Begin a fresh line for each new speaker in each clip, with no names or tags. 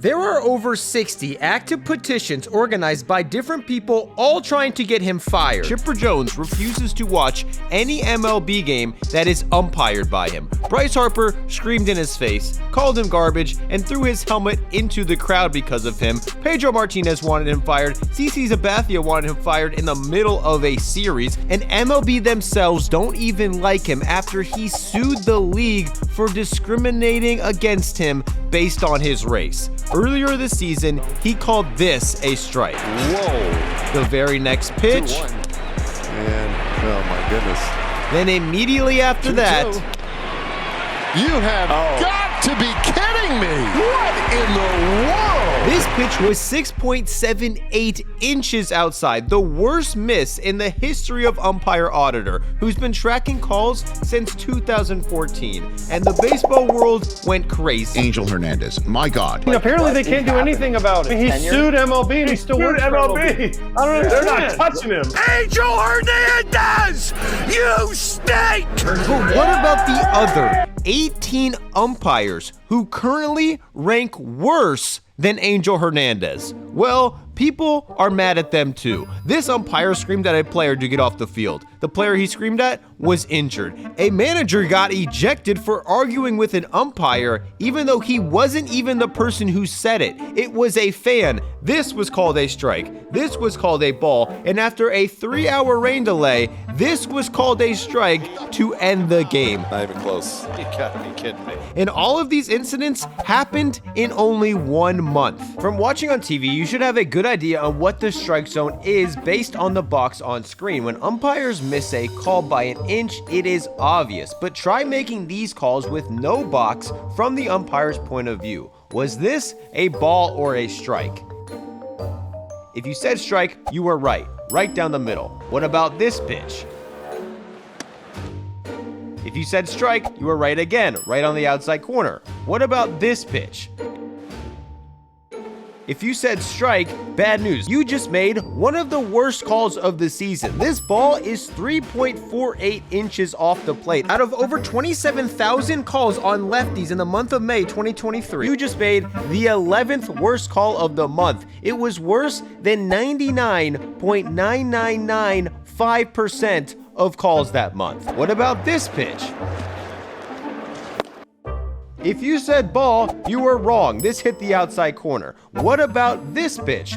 There are over 60 active petitions organized by different people, all trying to get him fired. Chipper Jones refuses to watch any MLB game that is umpired by him. Bryce Harper screamed in his face, called him garbage, and threw his helmet into the crowd because of him. Pedro Martinez wanted him fired. CC Sabathia wanted him fired in the middle of a series. And MLB themselves don't even like him after he sued the league for discriminating against him based on his race. Earlier this season, he called this a strike.
Whoa.
The very next pitch.
2-1. And, oh my goodness.
Then immediately after that.
You have got to be kidding me. What in the world?
This pitch was 6.78 inches outside, the worst miss in the history of umpire auditor, who's been tracking calls since 2014. And the baseball world went crazy.
Angel Hernandez, my God.
Apparently they can't do anything about it. He sued MLB and he still works for MLB. I don't understand. They're not touching him.
Angel Hernandez, you stink!
But what about the other 18 umpires who currently rank worse than Angel Hernandez? Well, people are mad at them too. This umpire screamed at a player to get off the field. The player he screamed at was injured. A manager got ejected for arguing with an umpire, even though he wasn't even the person who said it. It was a fan. This was called a strike. This was called a ball. And after a 3-hour rain delay, this was called a strike to end the game.
Not even close. You gotta be kidding me.
And all of these incidents happened in only 1 month. From watching on TV, you should have a good idea on what the strike zone is based on the box on screen. When umpires miss a call by an inch, it is obvious, but try making these calls with no box from the umpire's point of view. Was this a ball or a strike? If you said strike, you were right down the middle. What about this pitch? If you said strike, you were right again, right on the outside corner. What about this pitch? If you said strike, bad news. You just made one of the worst calls of the season. This ball is 3.48 inches off the plate. Out of over 27,000 calls on lefties in the month of May 2023, you just made the 11th worst call of the month. It was worse than 99.9995% of calls that month. What about this pitch? If you said ball, you were wrong. This hit the outside corner. What about this pitch?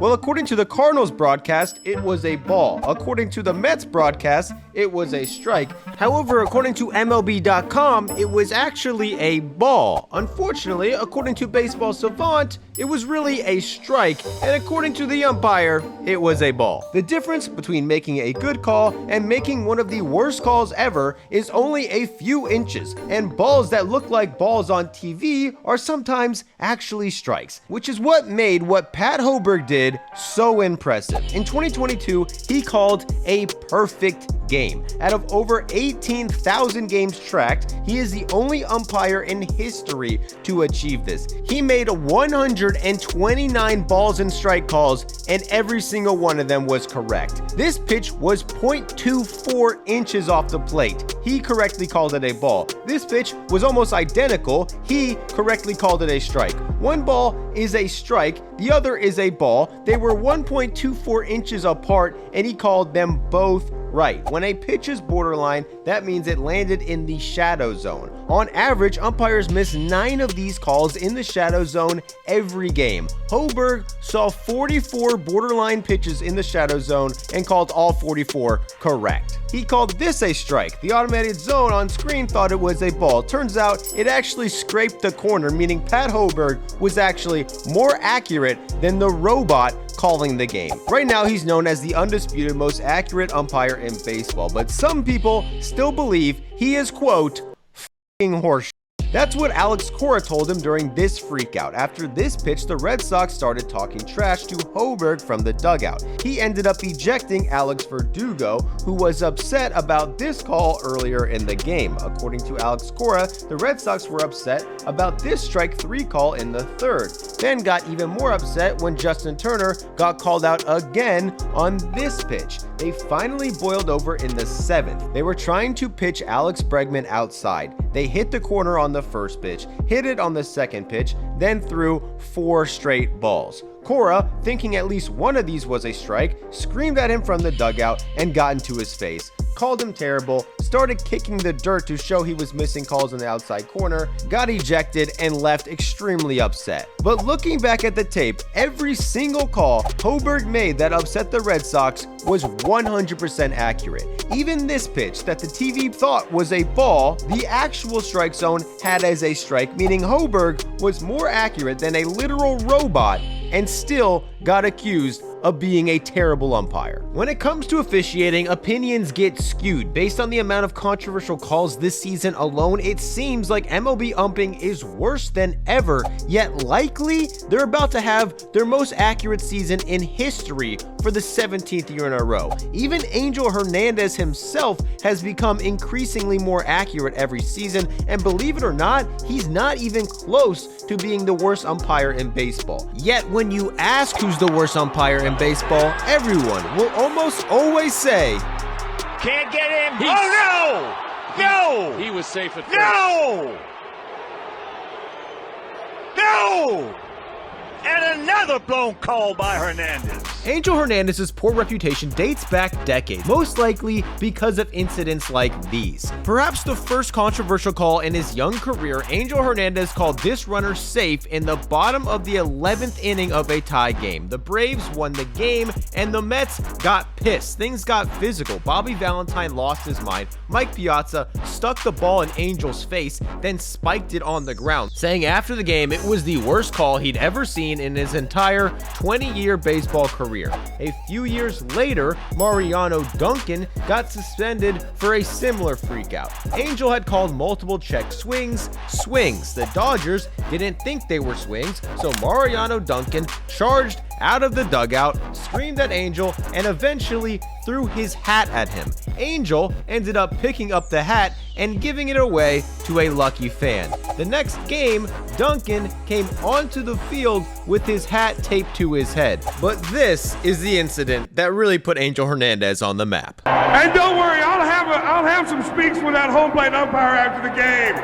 Well, according to the Cardinals broadcast, it was a ball. According to the Mets broadcast, it was a strike. However, according to MLB.com, it was actually a ball. Unfortunately, according to Baseball Savant, it was really a strike, and according to the umpire, it was a ball. The difference between making a good call and making one of the worst calls ever is only a few inches, and balls that look like balls on TV are sometimes actually strikes, which is what made what Pat Hoberg did so impressive. In 2022, he called a perfect game. Out of over 18,000 games tracked, he is the only umpire in history to achieve this. He made 129 balls and strike calls, and every single one of them was correct. This pitch was 0.24 inches off the plate. He correctly called it a ball. This pitch was almost identical. He correctly called it a strike. One ball is a strike, the other is a ball. They were 1.24 inches apart, and he called them both right. When a pitch is borderline, that means it landed in the shadow zone. On average, umpires miss 9 of these calls in the shadow zone every game. Hoberg saw 44 borderline pitches in the shadow zone and called all 44 correct. He called this a strike. The automated zone on screen thought it was a ball. Turns out it actually scraped the corner, meaning Pat Hoberg was actually more accurate than the robot calling the game. Right now, he's known as the undisputed most accurate umpire in baseball, but some people still believe he is, quote, f***ing horseshit. That's what Alex Cora told him during this freakout. After this pitch, the Red Sox started talking trash to Hoberg from the dugout. He ended up ejecting Alex Verdugo, who was upset about this call earlier in the game. According to Alex Cora, the Red Sox were upset about this strike 3 call in the third, then got even more upset when Justin Turner got called out again on this pitch. They finally boiled over in the 7th. They were trying to pitch Alex Bregman outside. They hit the corner on the first pitch, hit it on the second pitch, then threw 4 straight balls. Cora, thinking at least one of these was a strike, screamed at him from the dugout and got into his face, called him terrible, started kicking the dirt to show he was missing calls in the outside corner, got ejected, and left extremely upset. But looking back at the tape, every single call Hoberg made that upset the Red Sox was 100% accurate. Even this pitch that the TV thought was a ball, the actual strike zone had as a strike, meaning Hoberg was more accurate than a literal robot and still got accused of being a terrible umpire. When it comes to officiating, opinions get skewed. Based on the amount of controversial calls this season alone, it seems like MLB umping is worse than ever, yet likely they're about to have their most accurate season in history for the 17th year in a row. Even Angel Hernandez himself has become increasingly more accurate every season, and believe it or not, he's not even close to being the worst umpire in baseball. Yet when you ask who's the worst umpire in baseball, everyone will almost always say,
"Can't get him." Oh no! No!
He was safe at first.
No! No! And another blown call by Hernandez.
Angel Hernandez's poor reputation dates back decades, most likely because of incidents like these. Perhaps the first controversial call in his young career, Angel Hernandez called this runner safe in the bottom of the 11th inning of a tie game. The Braves won the game, and the Mets got pissed. Things got physical. Bobby Valentine lost his mind. Mike Piazza stuck the ball in Angel's face, then spiked it on the ground, saying after the game it was the worst call he'd ever seen in his entire 20-year baseball career. A few years later, Mariano Duncan got suspended for a similar freakout. Angel had called multiple check swings. The Dodgers didn't think they were swings, so Mariano Duncan charged out of the dugout, screamed at Angel, and eventually threw his hat at him. Angel ended up picking up the hat and giving it away to a lucky fan. The next game, Duncan came onto the field with his hat taped to his head. But this is the incident that really put Angel Hernandez on the map.
And don't worry, I'll have some speaks with that home plate umpire after the game.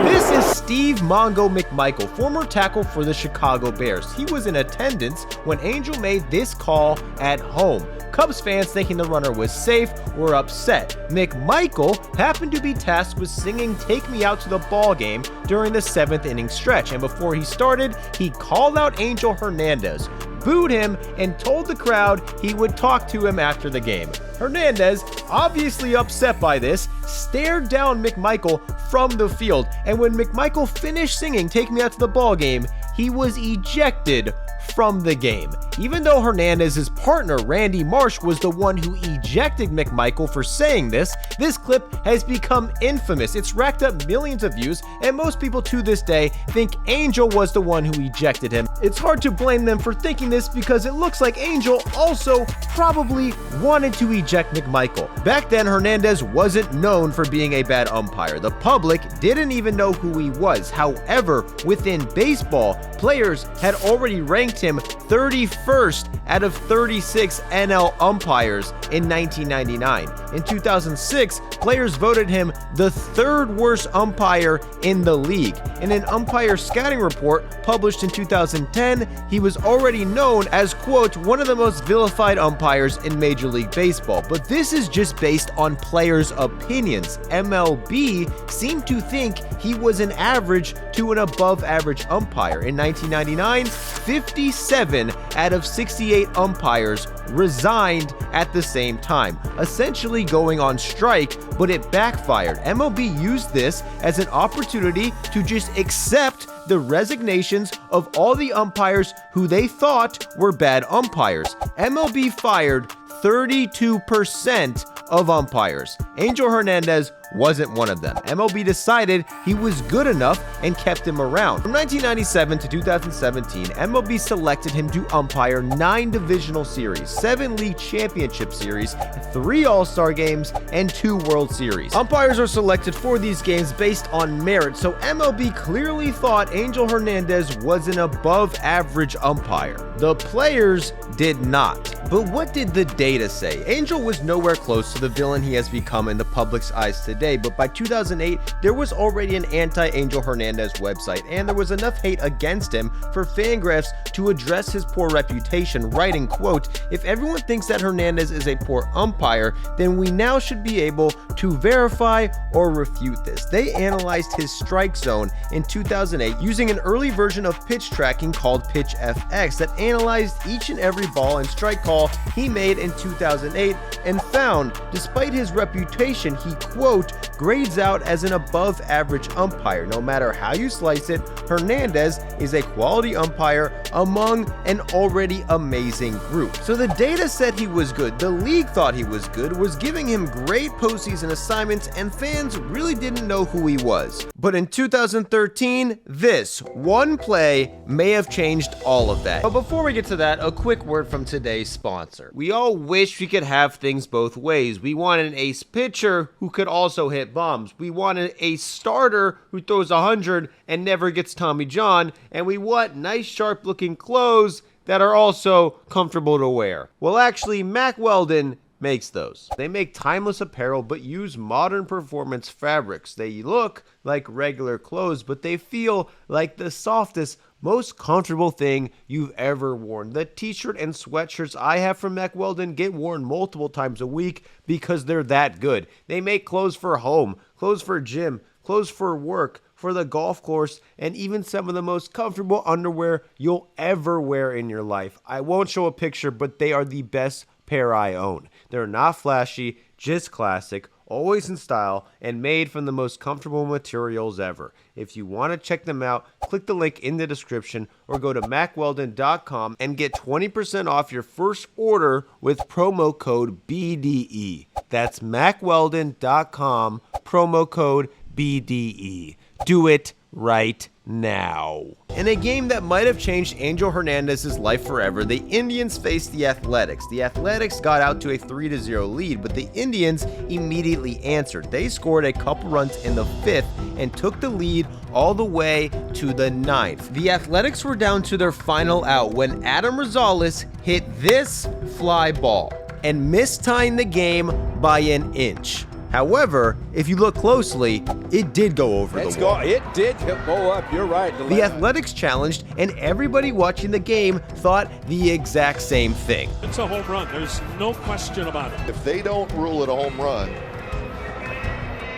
This is Steve Mongo McMichael, former tackle for the Chicago Bears. He was in attendance when Angel made this call at home. Cubs fans, thinking the runner was safe, were upset. McMichael happened to be tasked with singing "Take Me Out to the Ball Game" during the 7th inning stretch, and before he started, he called out Angel Hernandez, booed him, and told the crowd he would talk to him after the game. Hernandez, obviously upset by this, stared down McMichael from the field, and when McMichael finished singing "Take Me Out to the Ball Game," he was ejected from the game. Even though Hernandez's partner, Randy Marsh, was the one who ejected McMichael for saying this clip has become infamous. It's racked up millions of views, and most people to this day think Angel was the one who ejected him. It's hard to blame them for thinking this because it looks like Angel also probably wanted to eject McMichael. Back then, Hernandez wasn't known for being a bad umpire. The public didn't even know who he was. However, within baseball, players had already ranked him 31st out of 36 NL umpires in 1999. In 2006, players voted him the 3rd worst umpire in the league. In an umpire scouting report published in 2010, he was already known as, quote, one of the most vilified umpires in Major League Baseball. But this is just based on players' opinions. MLB seemed to think he was an average to an above average umpire. In 1999, 57 out of 68 umpires resigned at the same time, essentially going on strike, but it backfired. MLB used this as an opportunity to just accept the resignations of all the umpires who they thought were bad umpires. MLB fired 32% of umpires. Angel Hernandez wasn't one of them. MLB decided he was good enough and kept him around. From 1997 to 2017, MLB selected him to umpire 9 divisional series, 7 league championship series, 3 All-Star games, and 2 World Series. Umpires are selected for these games based on merit, so MLB clearly thought Angel Hernandez was an above-average umpire. The players did not. But what did the data say? Angel was nowhere close to the villain he has become in the public's eyes today, but by 2008, there was already an anti-Angel Hernandez website, and there was enough hate against him for Fangraphs to address his poor reputation, writing, quote, "If everyone thinks that Hernandez is a poor umpire, then we now should be able to verify or refute this." They analyzed his strike zone in 2008 using an early version of pitch tracking called Pitch FX that analyzed each and every ball and strike call he made in 2008 and found, despite his reputation, he, quote, "grades out as an above average umpire. No matter how you slice it, Hernandez is a quality umpire among an already amazing group." So the data said he was good, the league thought he was good, was giving him great postseason assignments, and fans really didn't know who he was. But in 2013, this one play may have changed all of that. But before we get to that, a quick word from today's sponsor. We all wish we could have things both ways. We want an ace pitcher who could also hit bombs. We want an ace starter who throws 100 and never gets Tommy John. And we want nice, sharp-looking clothes that are also comfortable to wear. Well, actually, Mack Weldon makes those. They make timeless apparel but use modern performance fabrics. They look like regular clothes, but they feel like the softest, most comfortable thing you've ever worn. The t-shirt and sweatshirts I have from Mack Weldon get worn multiple times a week because they're that good. They make clothes for home, clothes for gym, clothes for work, for the golf course, and even some of the most comfortable underwear you'll ever wear in your life. I won't show a picture, but they are the best pair I own. They're not flashy, just classic, always in style, and made from the most comfortable materials ever. If you want to check them out, click the link in the description or go to mackweldon.com and get 20% off your first order with promo code BDE. That's mackweldon.com, promo code BDE. Do it right now. In a game that might have changed Angel Hernandez's life forever, the Indians faced the Athletics. The Athletics got out to a 3-0 lead, but the Indians immediately answered. They scored a couple runs in the 5th and took the lead all the way to the 9th. The Athletics were down to their final out when Adam Rosales hit this fly ball and missed tying the game by an inch. However, if you look closely, it did go over the wall.
It did go up, you're right.
The Athletics challenged, and everybody watching the game thought the exact same thing.
It's a home run, there's no question about it.
If they don't rule it a home run,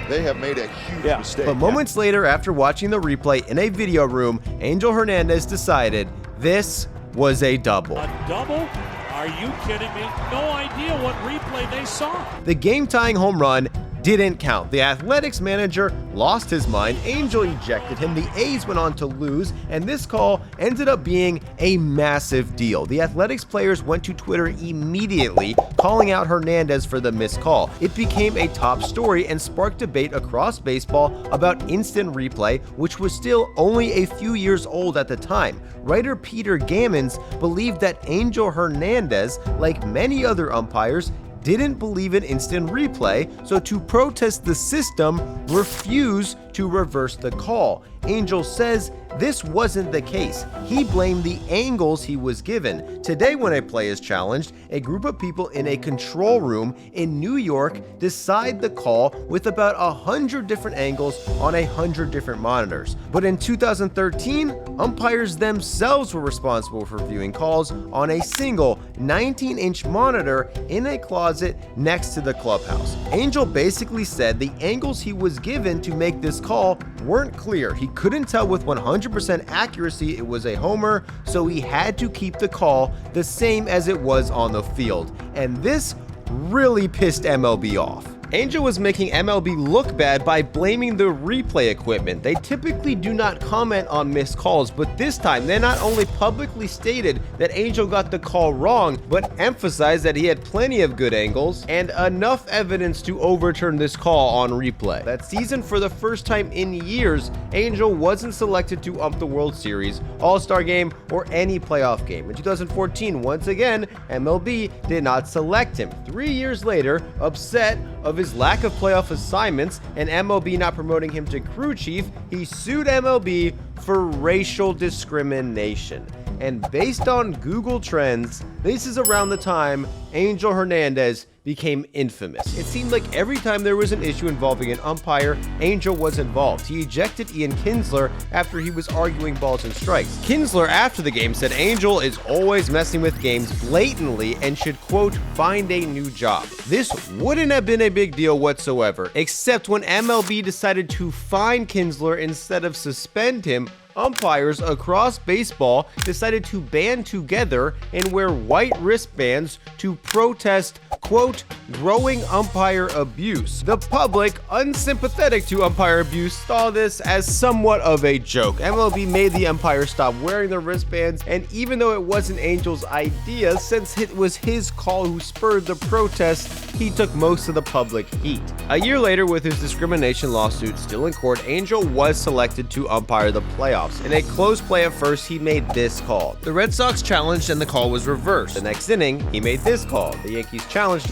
they have made a huge mistake.
But moments later, after watching the replay in a video room, Angel Hernandez decided this was a double.
A double? Are you kidding me? No idea what replay they saw.
The game-tying home run didn't count. The Athletics manager lost his mind. Angel ejected him. The A's went on to lose, and this call ended up being a massive deal. The Athletics players went to Twitter immediately, calling out Hernandez for the missed call. It became a top story and sparked debate across baseball about instant replay, which was still only a few years old at the time. Writer Peter Gammons believed that Angel Hernandez, like many other umpires, didn't believe in instant replay, so to protest the system, refused to reverse the call. Angel says this wasn't the case. He blamed the angles he was given. Today, when a play is challenged, a group of people in a control room in New York decide the call with about 100 different angles on 100 different monitors. But in 2013, umpires themselves were responsible for viewing calls on a single 19-inch monitor in a closet next to the clubhouse. Angel basically said the angles he was given to make this call weren't clear. He couldn't tell with 100% accuracy it was a homer, so he had to keep the call the same as it was on the field. And this really pissed MLB off. Angel was making MLB look bad by blaming the replay equipment. They typically do not comment on missed calls, but this time they not only publicly stated that Angel got the call wrong, but emphasized that he had plenty of good angles and enough evidence to overturn this call on replay. That season, for the first time in years, Angel wasn't selected to ump the World Series, All-Star Game, or any playoff game. In 2014, once again, MLB did not select him. 3 years later, upset of his lack of playoff assignments and MLB not promoting him to crew chief, he sued MLB for racial discrimination. And based on Google Trends, this is around the time Angel Hernandez became infamous. It seemed like every time there was an issue involving an umpire, Angel was involved. He ejected Ian Kinsler after he was arguing balls and strikes. Kinsler, after the game, said Angel is always messing with games blatantly and should, quote, find a new job. This wouldn't have been a big deal whatsoever, except when MLB decided to fine Kinsler instead of suspend him. Umpires across baseball decided to band together and wear white wristbands to protest, quote, growing umpire abuse. The public, unsympathetic to umpire abuse, saw this as somewhat of a joke. MLB made the umpires stop wearing the wristbands, and even though it wasn't Angel's idea, since it was his call who spurred the protest, he took most of the public heat. A year later, with his discrimination lawsuit still in court, Angel was selected to umpire the playoffs. In a close play at first, he made this call. The Red Sox challenged and the call was reversed. The next inning, he made this call. The Yankees challenged,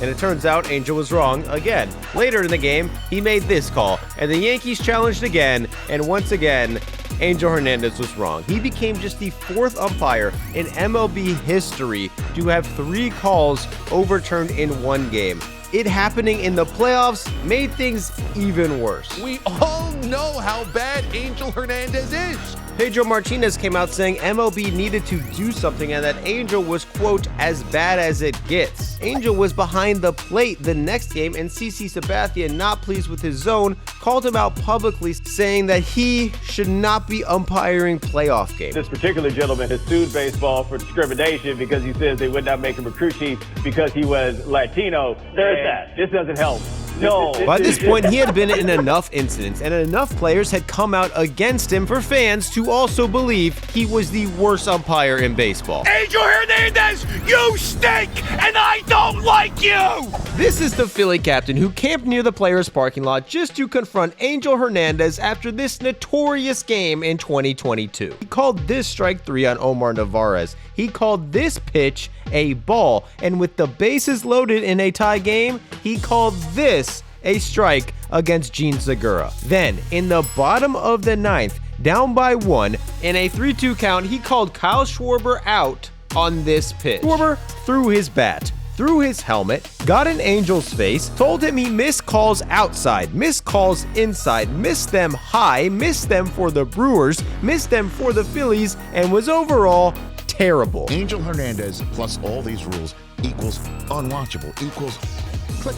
and it turns out Angel was wrong again. Later in the game, he made this call, and the Yankees challenged again, and once again, Angel Hernandez was wrong. He became just the 4th umpire in MLB history to have 3 calls overturned in one game. It happening in the playoffs made things even worse.
We all know how bad Angel Hernandez is.
Pedro Martinez came out saying MLB needed to do something and that Angel was, quote, as bad as it gets. Angel was behind the plate the next game, and CC Sabathia, not pleased with his zone, called him out publicly, saying that he should not be umpiring playoff games.
This particular gentleman has sued baseball for discrimination because he says they would not make him a crew chief because he was Latino. There's that. This doesn't help. No.
By this point, he had been in enough incidents, and enough players had come out against him for fans to also believe he was the worst umpire in baseball.
Angel Hernandez, you stink, and I don't like you!
This is the Philly captain who camped near the players' parking lot just to confront Angel Hernandez after this notorious game in 2022. He called this strike 3 on Omar Narvaez. He called this pitch a ball, and with the bases loaded in a tie game, he called this a strike against Gene Segura. Then, in the bottom of the 9th, down by 1, in a 3-2 count, he called Kyle Schwarber out on this pitch. Schwarber threw his bat, threw his helmet, got in Angel's face, told him he missed calls outside, missed calls inside, missed them high, missed them for the Brewers, missed them for the Phillies, and was overall terrible.
Angel Hernandez plus all these rules equals unwatchable, equals click.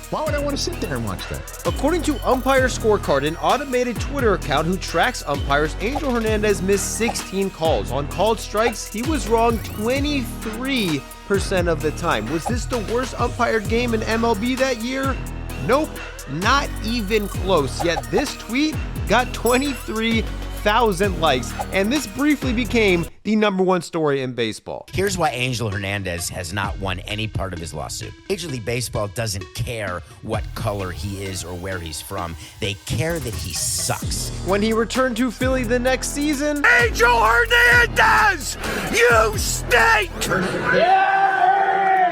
Why would I want to sit there and watch that?
According to Umpire Scorecard, an automated Twitter account who tracks umpires, Angel Hernandez missed 16 calls. On called strikes, he was wrong 23% of the time. Was this the worst umpired game in MLB that year? Nope, not even close. Yet this tweet got 23,000 likes, and this briefly became the #1 story in baseball.
Here's why Angel Hernandez has not won any part of his lawsuit. Major League Baseball doesn't care what color he is or where he's from. They care that he sucks.
When he returned to Philly the next season,
Angel Hernandez, you stink!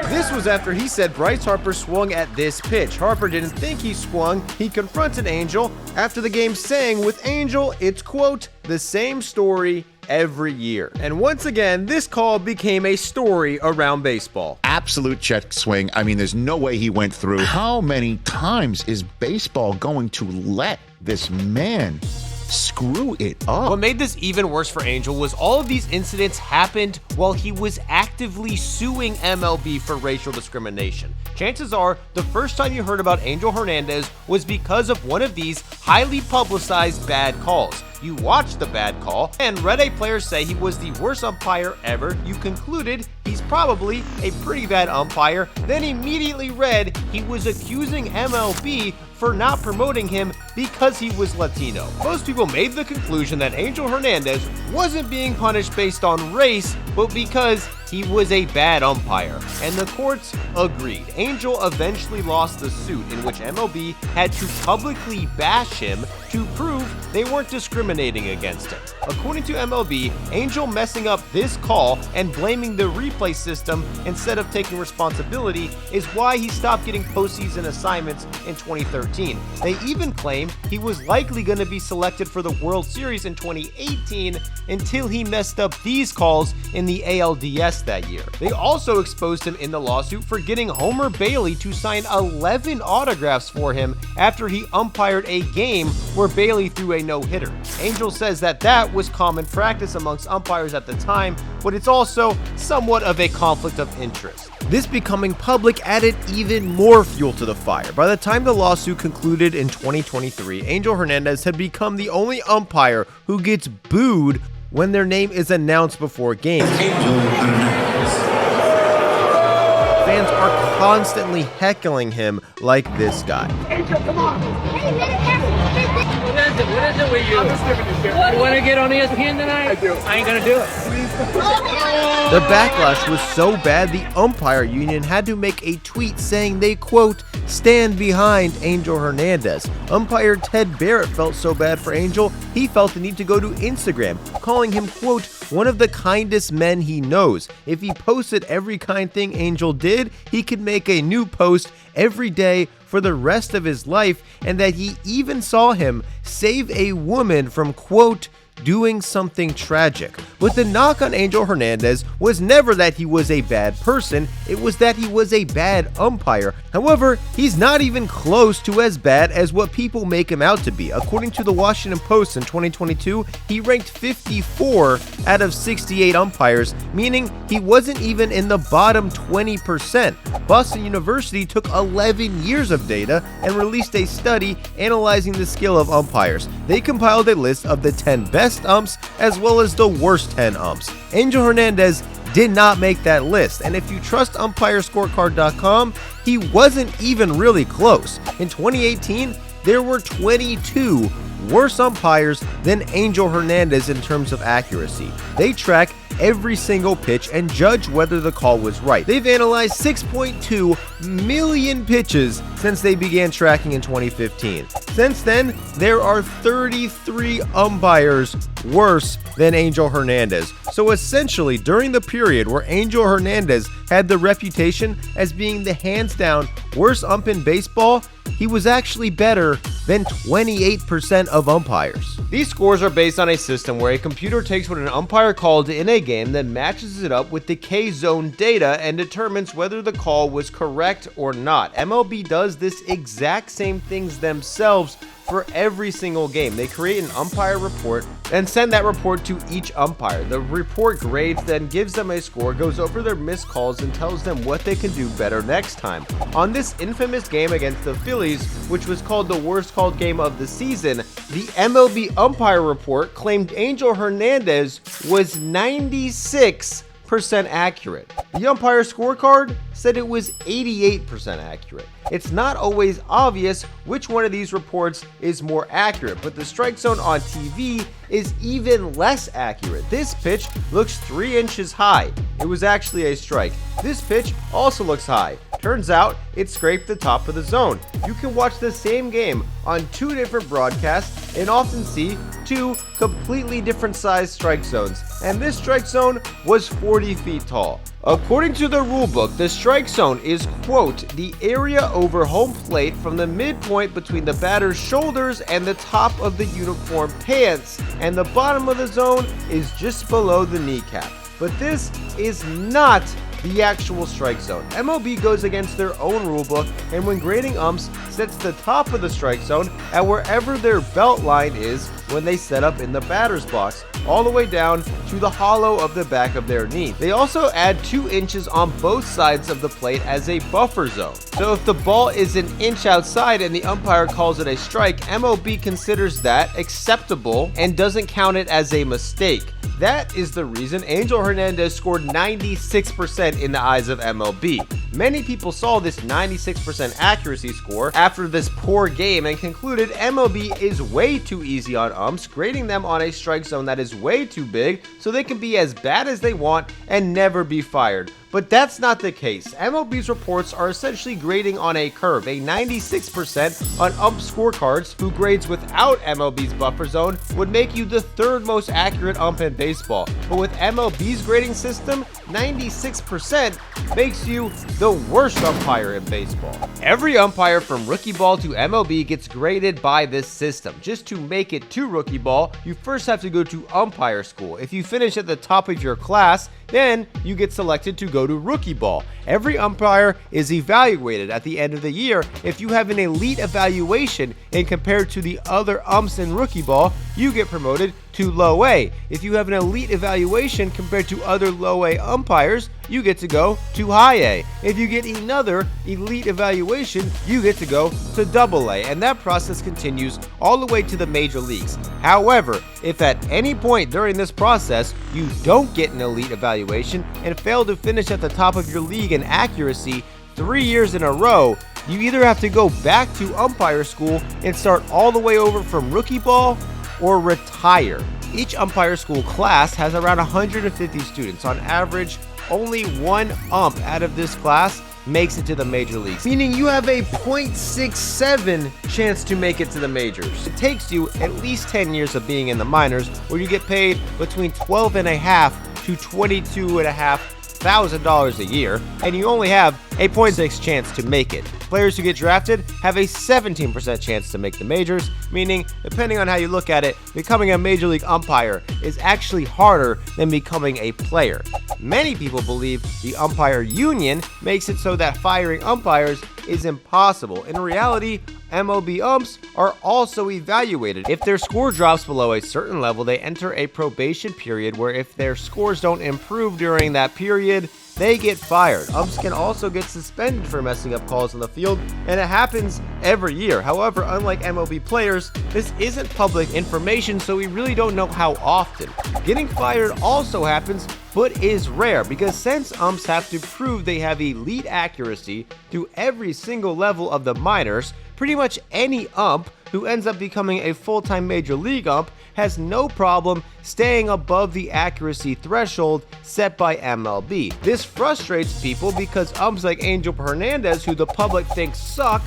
this was after he said Bryce Harper swung at this pitch. Harper didn't think he swung. He confronted Angel after the game, saying, with Angel, it's, quote, the same story every year. And once again, this call became a story around baseball.
Absolute check swing. I mean, there's no way he went through. How many times is baseball going to let this man screw it up?
What made this even worse for Angel was all of these incidents happened while he was actively suing MLB for racial discrimination. Chances are the first time you heard about Angel Hernandez was because of one of these highly publicized bad calls. you watched the bad call and read a player say he was the worst umpire ever, you concluded he's probably a pretty bad umpire, then immediately read he was accusing MLB for not promoting him because he was Latino. Most people made the conclusion that Angel Hernandez wasn't being punished based on race, but because he was a bad umpire, and the courts agreed. Angel eventually lost the suit in which MLB had to publicly bash him to prove they weren't discriminating against him. According to MLB, Angel messing up this call and blaming the replay system instead of taking responsibility is why he stopped getting postseason assignments in 2013. They even claim he was likely going to be selected for the World Series in 2018 until he messed up these calls in the ALDS that year. They also exposed him in the lawsuit for getting Homer Bailey to sign 11 autographs for him after he umpired a game where Bailey threw a no-hitter. Angel says that was common practice amongst umpires at the time, but it's also somewhat of a conflict of interest. This becoming public added even more fuel to the fire. By the time the lawsuit concluded in 2023, Angel Hernandez had become the only umpire who gets booed when their name is announced before games. Fans are constantly heckling him like this guy.
Angel, come on! What is it with you? I'm just giving you shit. You want to get on ESPN tonight? I do. I ain't gonna do it.
The backlash was so bad, the umpire union had to make a tweet saying they, quote, stand behind Angel Hernandez. Umpire Ted Barrett felt so bad for Angel, he felt the need to go to Instagram, calling him, quote, one of the kindest men he knows. If he posted every kind thing Angel did, he could make a new post every day for the rest of his life, and that he even saw him save a woman from, quote, doing something tragic. But the knock on Angel Hernandez was never that he was a bad person, it was that he was a bad umpire. However, he's not even close to as bad as what people make him out to be. According to the Washington Post in 2022, he ranked 54 out of 68 umpires, meaning he wasn't even in the bottom 20%. Boston University took 11 years of data and released a study analyzing the skill of umpires. They compiled a list of the 10 best umps as well as the worst 10 umps. Angel Hernandez did not make that list, and if you trust umpirescorecard.com, he wasn't even really close. In 2018, there were 22 worse umpires than Angel Hernandez in terms of accuracy. They track every single pitch and judge whether the call was right. They've analyzed 6.2 million pitches since they began tracking in 2015. Since then, there are 33 umpires worse than Angel Hernandez. So essentially, during the period where Angel Hernandez had the reputation as being the hands-down worst ump in baseball, he was actually better than 28% of umpires. These scores are based on a system where a computer takes what an umpire called in a game, then matches it up with the K-zone data and determines whether the call was correct or not. MLB does this exact same things themselves for every single game. They create an umpire report and send that report to each umpire. The report grades, then gives them a score, goes over their missed calls, and tells them what they can do better next time. On this infamous game against the Phillies, which was called the worst called game of the season, the MLB umpire report claimed Angel Hernandez was 96% accurate. The umpire scorecard said it was 88% accurate. It's not always obvious which one of these reports is more accurate, but the strike zone on TV is even less accurate. This pitch looks 3 inches high. It was actually a strike. This pitch also looks high. Turns out it scraped the top of the zone. You can watch the same game on 2 different broadcasts and often see 2 completely different sized strike zones, and this strike zone was 40 feet tall. According to the rulebook, the strike zone is, quote, the area over home plate from the midpoint between the batter's shoulders and the top of the uniform pants, and the bottom of the zone is just below the kneecap. But this is not the actual strike zone. MLB goes against their own rulebook, and when grading umps, sets the top of the strike zone at wherever their belt line is when they set up in the batter's box. all the way down to the hollow of the back of their knee. They also add 2 inches on both sides of the plate as a buffer zone. So if the ball is an inch outside and the umpire calls it a strike, MLB considers that acceptable and doesn't count it as a mistake. That is the reason Angel Hernandez scored 96% in the eyes of MLB. Many people saw this 96% accuracy score after this poor game and concluded MLB is way too easy on umps, grading them on a strike zone that is way too big so they can be as bad as they want and never be fired. But that's not the case. MLB's reports are essentially grading on a curve, a 96% on ump scorecards, who grades without MLB's buffer zone would make you the 3rd most accurate ump in baseball. But with MLB's grading system, 96% makes you the worst umpire in baseball. Every umpire from rookie ball to MLB gets graded by this system. Just to make it to rookie ball, you first have to go to umpire school. If you finish at the top of your class, then you get selected to go to rookie ball. Every umpire is evaluated at the end of the year. If you have an elite evaluation and compared to the other umps in rookie ball, you get promoted to low A. If you have an elite evaluation compared to other low A umpires, you get to go to high A. If you get another elite evaluation, you get to go to double A, and that process continues all the way to the major leagues. However, if at any point during this process you don't get an elite evaluation and fail to finish at the top of your league in accuracy 3 years in a row, you either have to go back to umpire school and start all the way over from rookie ball or retire. Each umpire school class has around 150 students. On average, only 1 ump out of this class makes it to the major leagues, meaning you have a 0.67 chance to make it to the majors. It takes you at least 10 years of being in the minors, where you get paid between $12.5 to $22,500 a year, and you only have a 0.6 chance to make it. Players who get drafted have a 17% chance to make the majors, meaning, depending on how you look at it, becoming a major league umpire is actually harder than becoming a player. Many people believe the umpire union makes it so that firing umpires is impossible. In reality, MLB umps are also evaluated. If their score drops below a certain level, they enter a probation period where if their scores don't improve during that period, they get fired. Umps can also get suspended for messing up calls on the field, and it happens every year. However, unlike MLB players, this isn't public information, so we really don't know how often. Getting fired also happens, but is rare, because since umps have to prove they have elite accuracy to every single level of the minors, pretty much any ump who ends up becoming a full-time major league ump has no problem staying above the accuracy threshold set by MLB. This frustrates people because umps like Angel Hernandez, who the public thinks suck,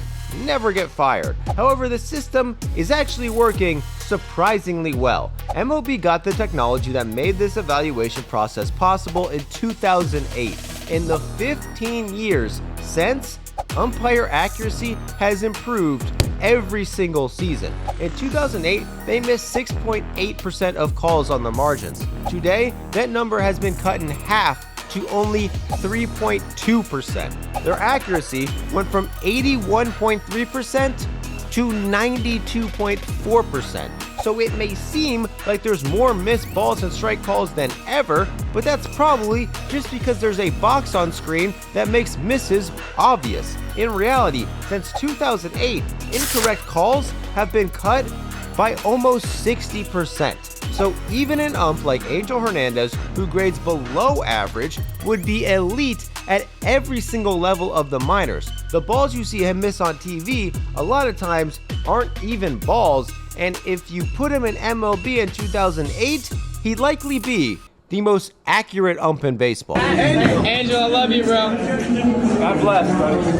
never get fired. However, the system is actually working surprisingly well. MLB got the technology that made this evaluation process possible in 2008. In the 15 years since, umpire accuracy has improved every single season. In 2008, they missed 6.8% of calls on the margins. Today, that number has been cut in half to only 3.2%. Their accuracy went from 81.3% to 92.4%. So it may seem like there's more missed balls and strike calls than ever, but that's probably just because there's a box on screen that makes misses obvious. In reality, since 2008, incorrect calls have been cut by almost 60%. So even an ump like Angel Hernandez, who grades below average, would be elite at every single level of the minors. The balls you see him miss on TV a lot of times aren't even balls, and if you put him in MLB in 2008, he'd likely be the most accurate ump in baseball.
Angel, I love you, bro. God bless, buddy.